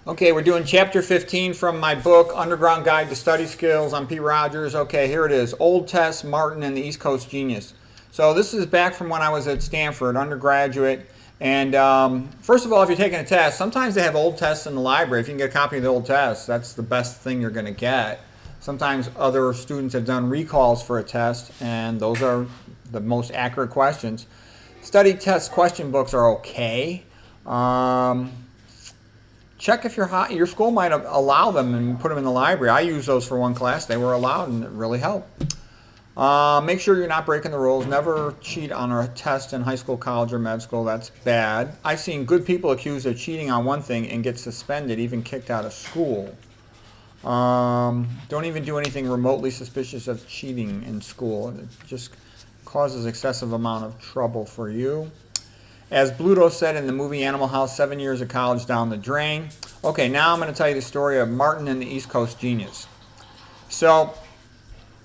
Okay, we're doing chapter 15 from my book, Underground Guide to Study Skills. I'm Pete Rogers. Okay, here it is. Old Tess, Martin, and the East Coast Genius. So this is back from when I was at Stanford, undergraduate. And first of all, if you're taking a test, sometimes they have old tests in the library. If you can get a copy of the old test, that's the best thing you're going to get. Sometimes other students have done recalls for a test, and those are the most accurate questions. Study test question books are okay. Check if your school might allow them and put them in the library. I used those for one class. They were allowed and it really helped. Make sure you're not breaking the rules. Never cheat on a test in high school, college, or med school. That's bad. I've seen good people accused of cheating on one thing and get suspended, even kicked out of school. Don't even do anything remotely suspicious of cheating in school. It just causes excessive amount of trouble for you. As Bluto said in the movie Animal House, 7 years of college down the drain. Okay, now I'm going to tell you the story of Martin and the East Coast Genius. So,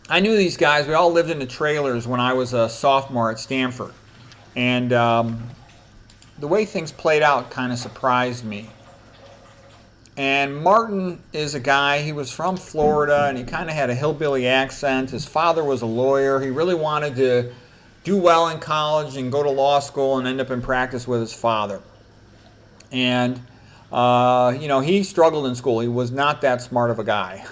I knew these guys. We all lived in the trailers when I was a sophomore at Stanford. And the way things played out kind of surprised me. And Martin is a guy, he was from Florida, and he kind of had a hillbilly accent. His father was a lawyer. He really wanted to do well in college and go to law school and end up in practice with his father. And, he struggled in school. He was not that smart of a guy.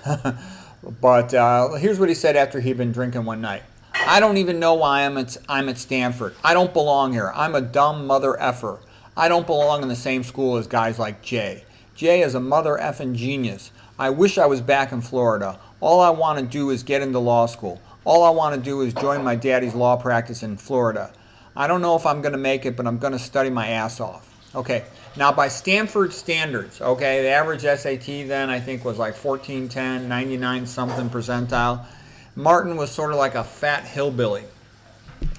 But here's what he said after he'd been drinking one night. I don't even know why I'm at Stanford. I don't belong here. I'm a dumb mother effer. I don't belong in the same school as guys like Jay. Jay is a mother effing genius. I wish I was back in Florida. All I want to do is get into law school. All I want to do is join my daddy's law practice in Florida. I don't know if I'm going to make it, but I'm going to study my ass off. Okay, now by Stanford standards, okay, the average SAT then I think was like 1410, 99 something percentile. Martin was sort of like a fat hillbilly.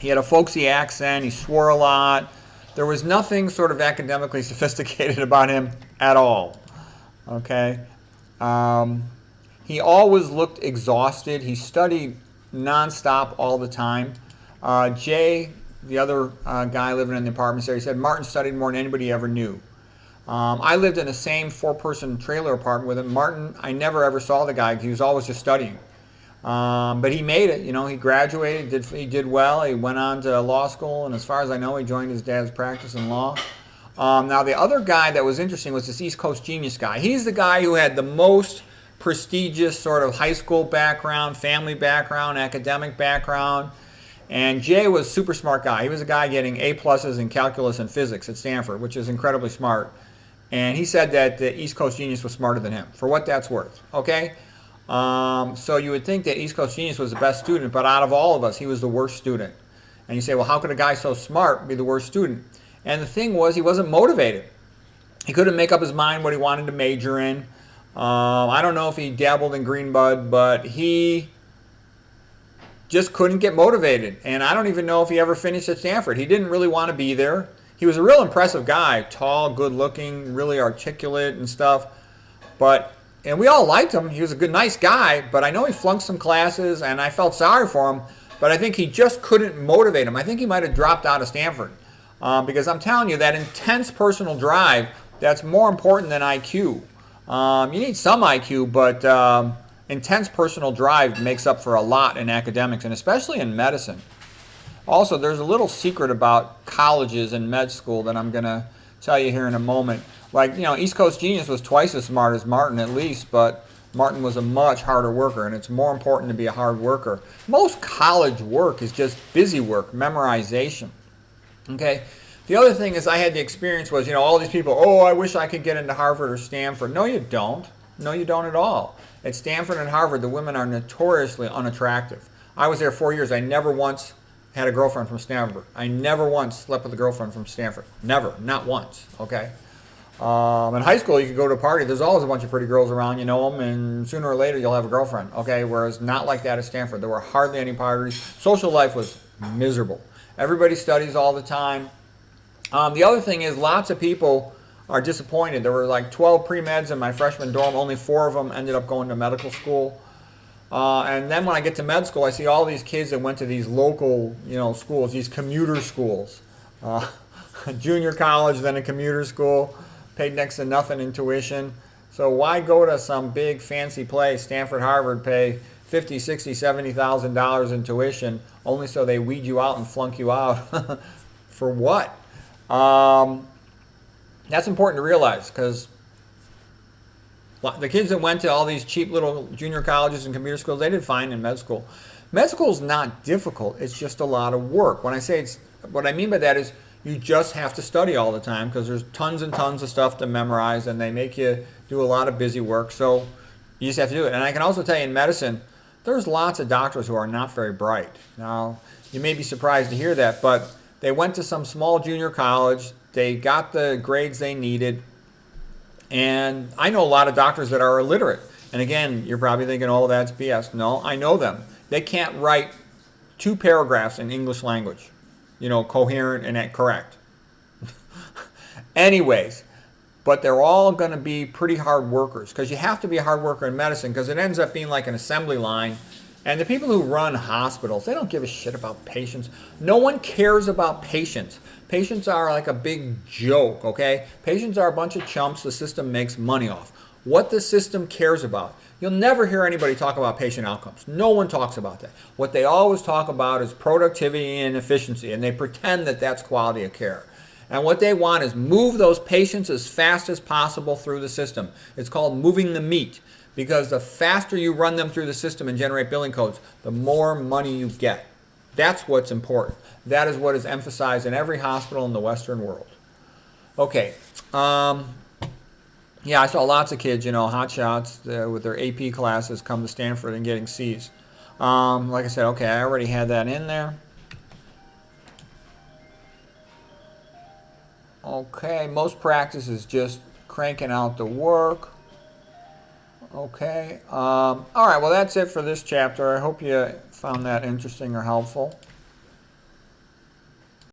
He had a folksy accent, he swore a lot. There was nothing sort of academically sophisticated about him at all. Okay, he always looked exhausted. He studied nonstop all the time. Jay, the other guy living in the apartments there, he said Martin studied more than anybody ever knew. I lived in the same four-person trailer apartment with him. Martin, I never ever saw the guy. He was always just studying. But he made it. He graduated. He did well. He went on to law school, and as far as I know, he joined his dad's practice in law. Now, the other guy that was interesting was this East Coast Genius guy. He's the guy who had the most prestigious sort of high school background, family background, academic background. And Jay was a super smart guy. He was a guy getting A+ in calculus and physics at Stanford, which is incredibly smart. And he said that the East Coast Genius was smarter than him, for what that's worth. Okay? So you would think that East Coast Genius was the best student, but out of all of us, he was the worst student. And you say, well, how could a guy so smart be the worst student? And the thing was, he wasn't motivated. He couldn't make up his mind what he wanted to major in. I don't know if he dabbled in green bud, but he just couldn't get motivated. And I don't even know if he ever finished at Stanford. He didn't really want to be there. He was a real impressive guy, tall, good looking, really articulate and stuff. And we all liked him. He was a good, nice guy, but I know he flunked some classes and I felt sorry for him, but I think he just couldn't motivate him. I think he might have dropped out of Stanford because I'm telling you, that intense personal drive, that's more important than IQ. You need some IQ, but intense personal drive makes up for a lot in academics, and especially in medicine. Also, there's a little secret about colleges and med school that I'm going to tell you here in a moment. Like, East Coast Genius was twice as smart as Martin at least, but Martin was a much harder worker, and it's more important to be a hard worker. Most college work is just busy work, memorization. Okay? The other thing is I had the experience was, all these people, oh, I wish I could get into Harvard or Stanford. No, you don't. No, you don't at all. At Stanford and Harvard, the women are notoriously unattractive. I was there 4 years. I never once had a girlfriend from Stanford. I never once slept with a girlfriend from Stanford. Never. Not once. Okay? In high school, you could go to a party. There's always a bunch of pretty girls around. You know them, and sooner or later, you'll have a girlfriend. Okay? Whereas not like that at Stanford. There were hardly any parties. Social life was miserable. Everybody studies all the time. The other thing is lots of people are disappointed. There were like 12 pre-meds in my freshman dorm. Only 4 of them ended up going to medical school. And then when I get to med school, I see all these kids that went to these local, schools, these commuter schools. Junior college, then a commuter school, paid next to nothing in tuition. So why go to some big fancy place, Stanford, Harvard, pay 50, 60, 70,000 dollars in tuition only so they weed you out and flunk you out? For what? That's important to realize, because the kids that went to all these cheap little junior colleges and computer schools, they did fine in med school. Med school is not difficult. It's just a lot of work. When I say it's, what I mean by that is you just have to study all the time, because there's tons and tons of stuff to memorize, and they make you do a lot of busy work. So you just have to do it. And I can also tell you, in medicine, there's lots of doctors who are not very bright. Now, you may be surprised to hear that, but they went to some small junior college. They got the grades they needed. And I know a lot of doctors that are illiterate. And again, you're probably thinking, oh, that's BS. No, I know them. They can't write 2 paragraphs in English language, coherent and correct. Anyways, but they're all going to be pretty hard workers, because you have to be a hard worker in medicine, because it ends up being like an assembly line. And the people who run hospitals, they don't give a shit about patients. No one cares about patients. Patients are like a big joke, okay? Patients are a bunch of chumps the system makes money off. What the system cares about, you'll never hear anybody talk about patient outcomes. No one talks about that. What they always talk about is productivity and efficiency, and they pretend that that's quality of care. And what they want is move those patients as fast as possible through the system. It's called moving the meat, because the faster you run them through the system and generate billing codes, the more money you get. That's what's important. That is what is emphasized in every hospital in the Western world. Okay. Yeah, I saw lots of kids, hot shots with their AP classes come to Stanford and getting C's. Like I said, okay, I already had that in there. Okay, most practice is just cranking out the work. Okay. All right, well, that's it for this chapter. I hope you found that interesting or helpful.